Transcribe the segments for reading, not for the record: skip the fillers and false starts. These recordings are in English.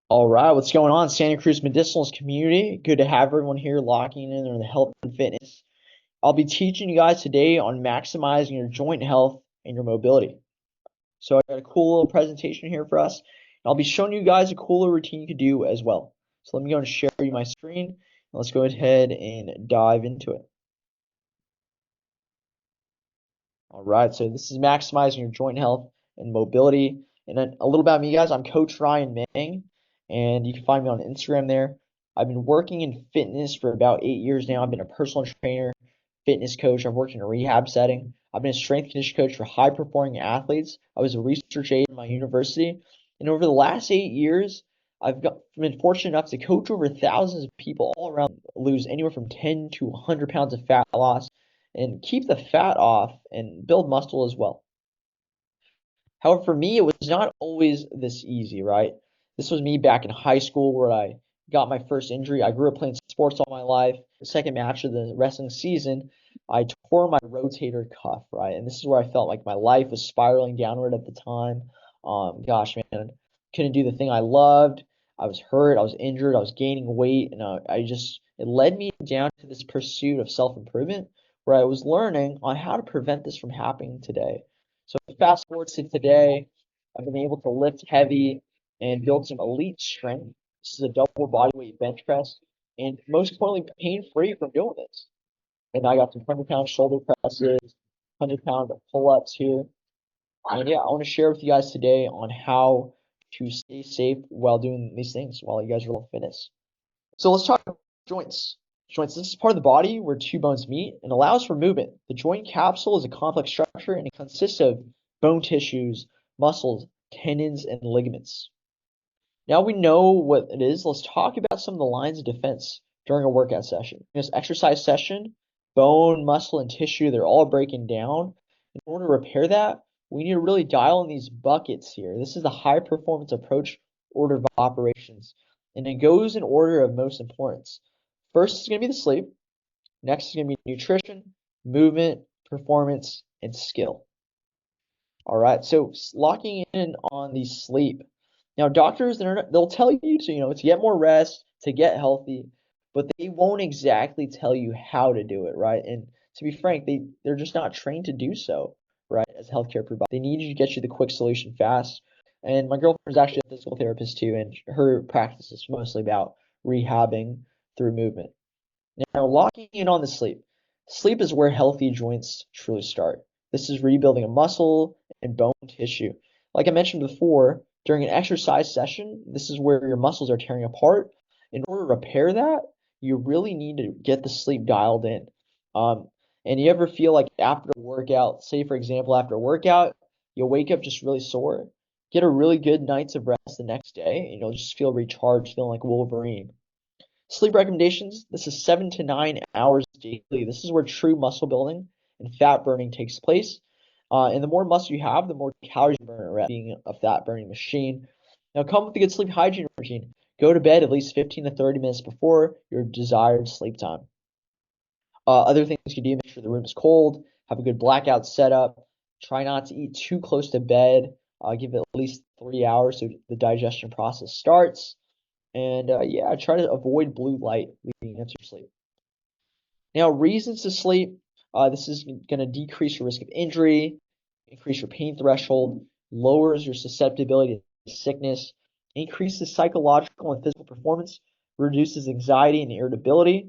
All right, what's going on, Santa Cruz Medicinals community? Good to have everyone here locking in on the health and fitness. I'll be teaching you guys today on maximizing your joint health and your mobility. So I got a cool little presentation here for us. I'll be showing you guys a cooler routine you could do as well. So let me go and share you my screen. And let's go ahead and dive into it. All right, so this is maximizing your joint health and mobility. And then a little about me, guys. I'm Coach Ryan Mang, and you can find me on Instagram there. I've been working in fitness for about 8 years now. I've been a personal trainer, fitness coach. I've worked in a rehab setting. I've been a strength conditioning coach for high performing athletes. I was a research aide in my university. And over the last 8 years, been fortunate enough to coach over thousands of people all around lose anywhere from 10 to 100 pounds of fat loss and keep the fat off and build muscle as well. However, for me, it was not always this easy, right? This was me back in high school where I got my first injury. I grew up playing sports all my life. The second match of the wrestling season, I tore my rotator cuff, right? And this is where I felt like my life was spiraling downward at the time. Gosh, man, couldn't do the thing I loved. I was hurt. I was injured. I was gaining weight, and it led me down to this pursuit of self-improvement where I was learning on how to prevent this from happening today. So fast forward to today, I've been able to lift heavy and build some elite strength. This is a double bodyweight bench press, and most importantly, pain-free from doing this. And I got some 100-pound shoulder presses, 100-pound pull-ups here. And yeah, I want to share with you guys today on how to stay safe while doing these things while you guys are learning fitness. So let's talk about joints. Joints, this is part of the body where two bones meet and allows for movement. The joint capsule is a complex structure and it consists of bone tissues, muscles, tendons, and ligaments. Now we know what it is. Let's talk about some of the lines of defense during a workout session. In this exercise session, bone, muscle, and tissue, they're all breaking down. In order to repair that, we need to really dial in these buckets here. This is the high performance approach order of operations. And it goes in order of most importance. First is going to be the sleep. Next is going to be nutrition, movement, performance, and skill. All right, so locking in on the sleep. Now, doctors, they'll tell you to get more rest, to get healthy, but they won't exactly tell you how to do it, right? And to be frank, they're just not trained to do so, right? As healthcare providers, they need you to get you the quick solution fast. And my girlfriend is actually a physical therapist too, and her practice is mostly about rehabbing through movement. Now, locking in on the sleep. Sleep is where healthy joints truly start. This is rebuilding a muscle and bone tissue. Like I mentioned before, during an exercise session, this is where your muscles are tearing apart. In order to repair that, you really need to get the sleep dialed in. And you ever feel like after a workout, say for example, after a workout, you'll wake up just really sore, get a really good night's of rest the next day, and you'll just feel recharged, feeling like Wolverine. Sleep recommendations, this is 7 to 9 hours daily. This is where true muscle building and fat burning takes place. And the more muscle you have, the more calories you burn at being a fat burning machine. Now, come with a good sleep hygiene routine. Go to bed at least 15 to 30 minutes before your desired sleep time. Other things you can do, make sure the room is cold, have a good blackout setup, try not to eat too close to bed, give it at least 3 hours so the digestion process starts. And yeah, try to avoid blue light leading into sleep. Now, reasons to sleep. This is going to decrease your risk of injury, increase your pain threshold, lowers your susceptibility to sickness, increases psychological and physical performance, reduces anxiety and irritability,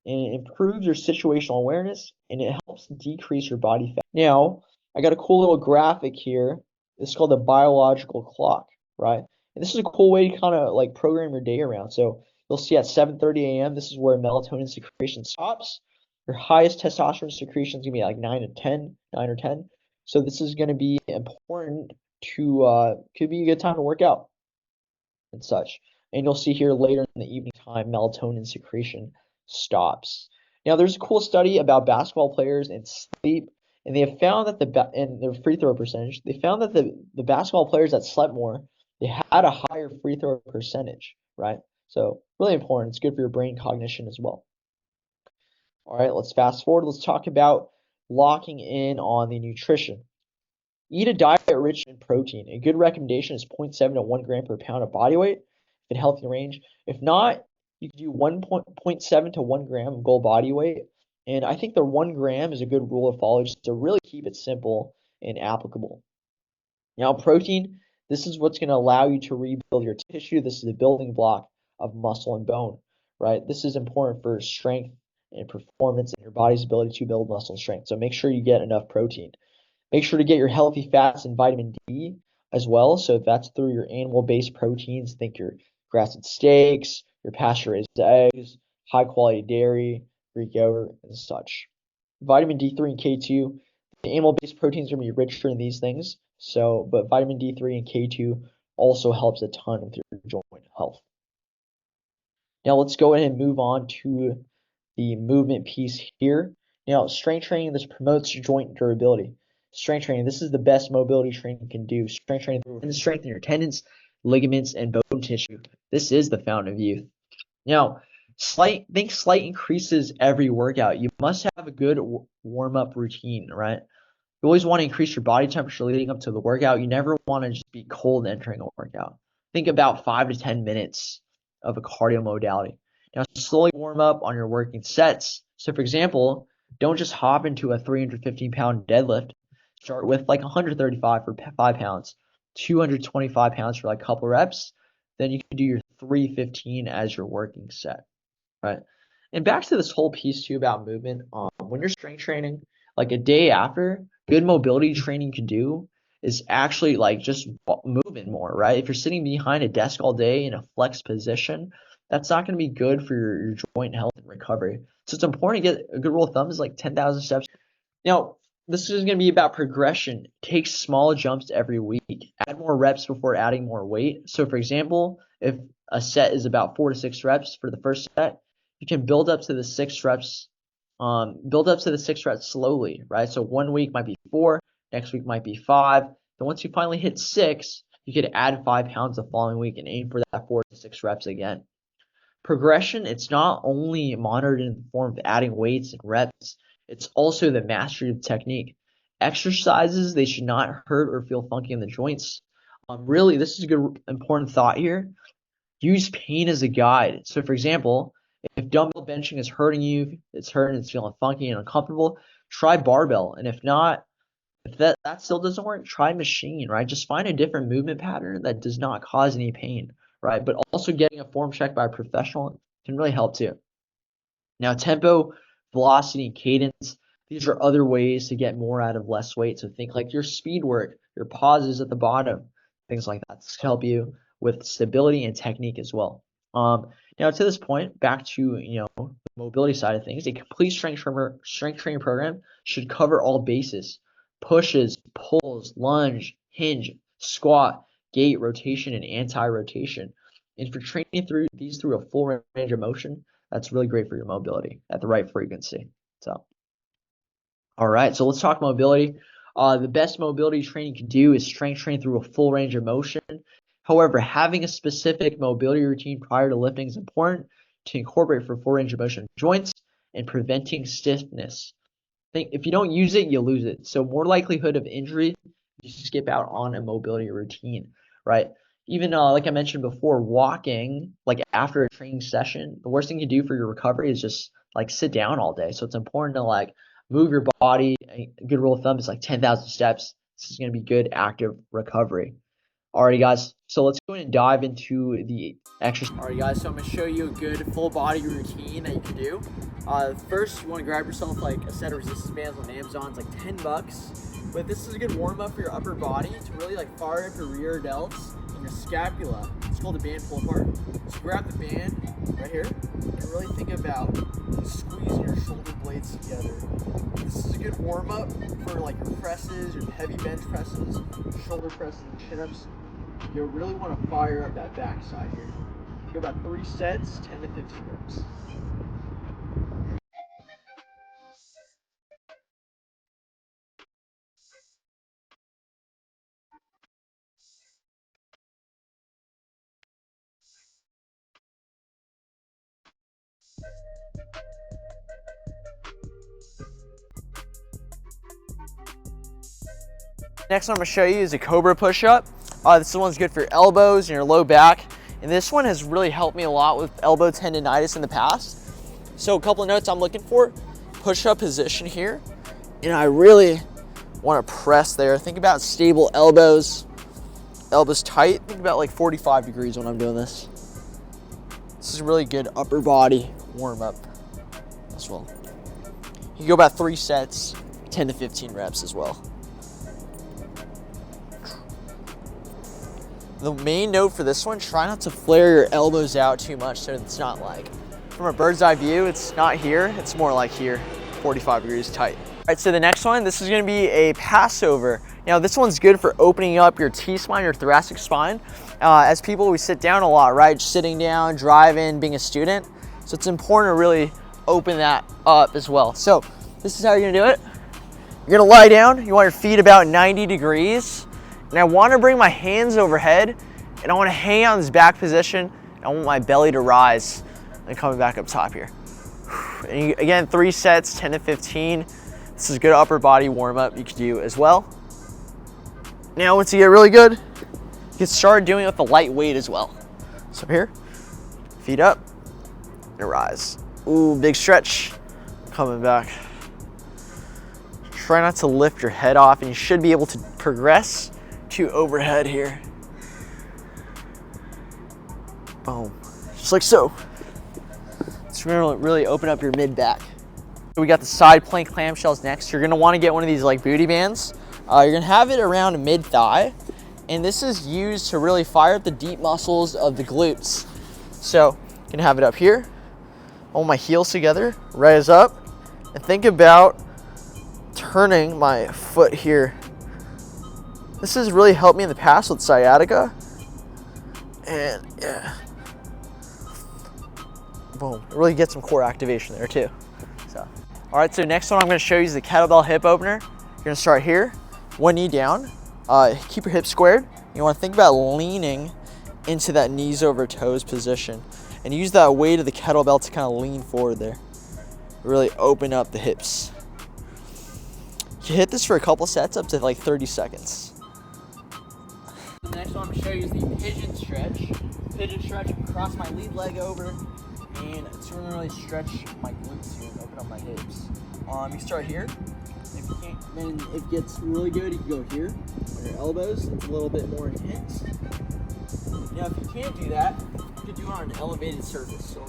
and it improves your situational awareness, and it helps decrease your body fat. Now, I got a cool little graphic here. It's called the biological clock, right? And this is a cool way to kind of like program your day around. So you'll see at 7:30 a.m., this is where melatonin secretion stops. Your highest testosterone secretion is going to be like 9 or 10. So this is going to be important could be a good time to work out and such. And you'll see here later in the evening time, melatonin secretion stops. Now, there's a cool study about basketball players and sleep, and they have found that and their free throw percentage, they found that the basketball players that slept more, they had a higher free throw percentage, right? So really important. It's good for your brain cognition as well. All right, let's fast forward. Let's talk about locking in on the nutrition. Eat a diet rich in protein. A good recommendation is 0.7 to 1 gram per pound of body weight. fit healthy range. If not, you can do 1.7 to 1 gram of goal body weight. And I think the 1 gram is a good rule to follow just to really keep it simple and applicable. Now, protein, this is what's going to allow you to rebuild your tissue. This is the building block of muscle and bone, right? This is important for strength and performance and your body's ability to build muscle strength. So make sure you get enough protein. Make sure to get your healthy fats and vitamin D as well. So that's through your animal-based proteins. Think your grass-fed steaks, your pasture-raised eggs, high-quality dairy, Greek yogurt, and such. Vitamin D3 and K2, the animal-based proteins are going to be richer in these things. So, but vitamin D3 and K2 also helps a ton with your joint health. Now let's go ahead and move on to the movement piece here. Now, strength training, this promotes joint durability. Strength training, this is the best mobility training you can do. Strength training will strengthen your tendons, ligaments, and bone tissue. This is the fountain of youth. Now, slight increases every workout. You must have a good warm-up routine, right? You always want to increase your body temperature leading up to the workout. You never want to just be cold entering a workout. Think about 5 to 10 minutes of a cardio modality. Now, slowly warm up on your working sets. So, for example, don't just hop into a 315-pound deadlift. Start with like 135 for 5 pounds, 225 pounds for like a couple reps. Then you can do your 315 as your working set, right? And back to this whole piece too about movement. When you're strength training, like a day after, good mobility training you can do is actually like just moving more, right? If you're sitting behind a desk all day in a flex position, that's not going to be good for your joint health and recovery. So it's important to get a good rule of thumb is like 10,000 steps. Now, this is going to be about progression. Take small jumps every week. Add more reps before adding more weight. So, for example, if a set is about 4 to 6 reps for the first set, you can build up to the 6 reps. Build up to the 6 reps slowly, right? So 1 week might be 4, next week might be 5. Then once you finally hit 6, you could add 5 pounds the following week and aim for that 4 to 6 reps again. Progression, it's not only monitored in the form of adding weights and reps, it's also the mastery of technique. Exercises, they should not hurt or feel funky in the joints. Really, this is a good important thought here. Use pain as a guide. So, for example, if dumbbell benching is hurting you, it's hurting, it's feeling funky and uncomfortable, try barbell. And if not, if that still doesn't work, try machine, right? Just find a different movement pattern that does not cause any pain, right? But also getting a form check by a professional can really help too. Now, tempo, velocity, and cadence, these are other ways to get more out of less weight. So think like your speed work, your pauses at the bottom, things like that to help you with stability and technique as well. Now to this point, back to the mobility side of things, a complete strength training program should cover all bases: pushes, pulls, lunge, hinge, squat, gait, rotation, and anti-rotation. And if you're training through a full range of motion, that's really great for your mobility at the right frequency. So, all right, so let's talk mobility. The best mobility training you can do is strength training through a full range of motion. However, having a specific mobility routine prior to lifting is important to incorporate for full range of motion joints and preventing stiffness. If you don't use it, you lose it. So more likelihood of injury if you skip out on a mobility routine, right? Even like I mentioned before, walking like after a training session, the worst thing you do for your recovery is just like sit down all day. So it's important to like move your body. A good rule of thumb is like 10,000 steps. This is going to be good active recovery. Alrighty guys, so let's go ahead and dive into the exercise. Alright guys, so I'm going to show you a good full body routine that you can do. First, you want to grab yourself like a set of resistance bands on Amazon. It's like $10. But this is a good warm up for your upper body to really like fire up your rear delts and your scapula. It's called the band pull apart. So grab the band right here and really think about squeezing your shoulder blades together. This is a good warm up for like your presses, your heavy bench presses, shoulder presses, and chin-ups. You really want to fire up that backside here. Do about 3 sets, 10 to 15 reps. Next one I'm going to show you is a cobra push-up. This one's good for your elbows and your low back. And this one has really helped me a lot with elbow tendonitis in the past. So a couple of notes I'm looking for: push-up position here. And I really want to press there. Think about stable elbows, elbows tight. Think about like 45 degrees when I'm doing this. This is a really good upper body warm up as well. You can go about 3 sets, 10 to 15 reps as well. The main note for this one, try not to flare your elbows out too much so it's not like, from a bird's eye view, it's not here, it's more like here, 45 degrees tight. All right, so the next one, this is gonna be a passover. Now this one's good for opening up your T-spine, your thoracic spine. As people, we sit down a lot, right? Just sitting down, driving, being a student. So it's important to really open that up as well. So this is how you're gonna do it. You're gonna lie down, you want your feet about 90 degrees. And I wanna bring my hands overhead and I wanna hang out in this back position. And I want my belly to rise and coming back up top here. And you, again, 3 sets, 10 to 15. This is a good upper body warm up you can do as well. Now, once you get really good, you can start doing it with the light weight as well. So here, feet up, and rise. Ooh, big stretch, coming back. Try not to lift your head off and you should be able to progress to overhead here. Boom, just like so. It's gonna really open up your mid back. We got the side plank clamshells next. You're gonna wanna get one of these like booty bands. You're gonna have it around mid thigh. And this is used to really fire up the deep muscles of the glutes. So you can have it up here. Hold my heels together, rise up, and think about turning my foot here. This has really helped me in the past with sciatica. And yeah. Boom, it really gets some core activation there too. So, all right, so next one I'm gonna show you is the kettlebell hip opener. You're gonna start here, one knee down. Keep your hips squared. You wanna think about leaning into that knees over toes position and use that weight of the kettlebell to kind of lean forward there. Really open up the hips. You hit this for a couple sets up to like 30 seconds. The next one I'm gonna show you is the pigeon stretch. Pigeon stretch, cross my lead leg over and it's gonna really stretch my glutes here and open up my hips. You start here. If you can't, then it gets really good. You can go here on your elbows. It's a little bit more intense. Now, if you can't do that, you can do it on an elevated surface. So,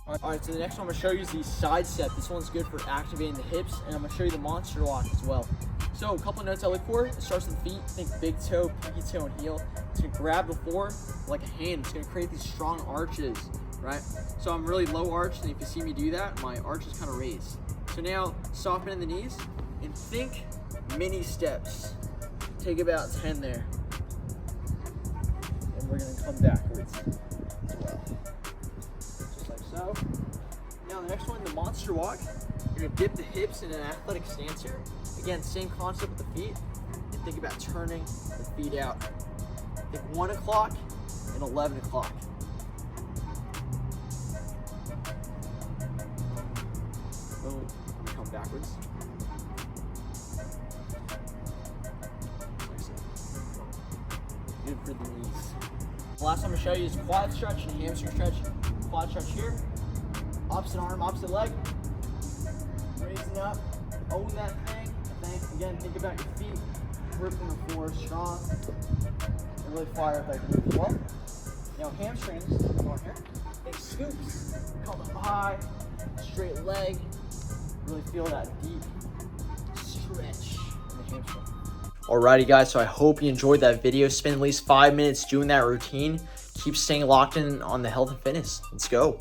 all right, so the next one I'm gonna show you is the side step. This one's good for activating the hips, and I'm gonna show you the monster walk as well. So a couple of notes I look for. It starts with the feet. Think big toe, pinky toe, and heel. It's gonna grab the floor like a hand. It's gonna create these strong arches, right? So I'm really low arched, and if you see me do that, my arch is kind of raised. So now soften in the knees and think mini steps. Take about 10 there. And we're gonna come backwards as well. Just like so. Now the next one, the monster walk. You're gonna dip the hips in an athletic stance here. Again, same concept with the feet. And think about turning the feet out. Think 1 o'clock and 11 o'clock. Boom, come backwards. Good for the knees. The last I'm gonna show you is quad stretch and hamstring stretch. Quad stretch here. Opposite arm, opposite leg. Raising up, own that thing. Again, think about your feet, gripping the floor strong, and really fire up that glute as well. Now hamstrings, go on here, big scoops, come up high, straight leg, really feel that deep stretch in the hamstring. Alrighty guys, so I hope you enjoyed that video. Spend at least 5 minutes doing that routine. Keep staying locked in on the health and fitness. Let's go.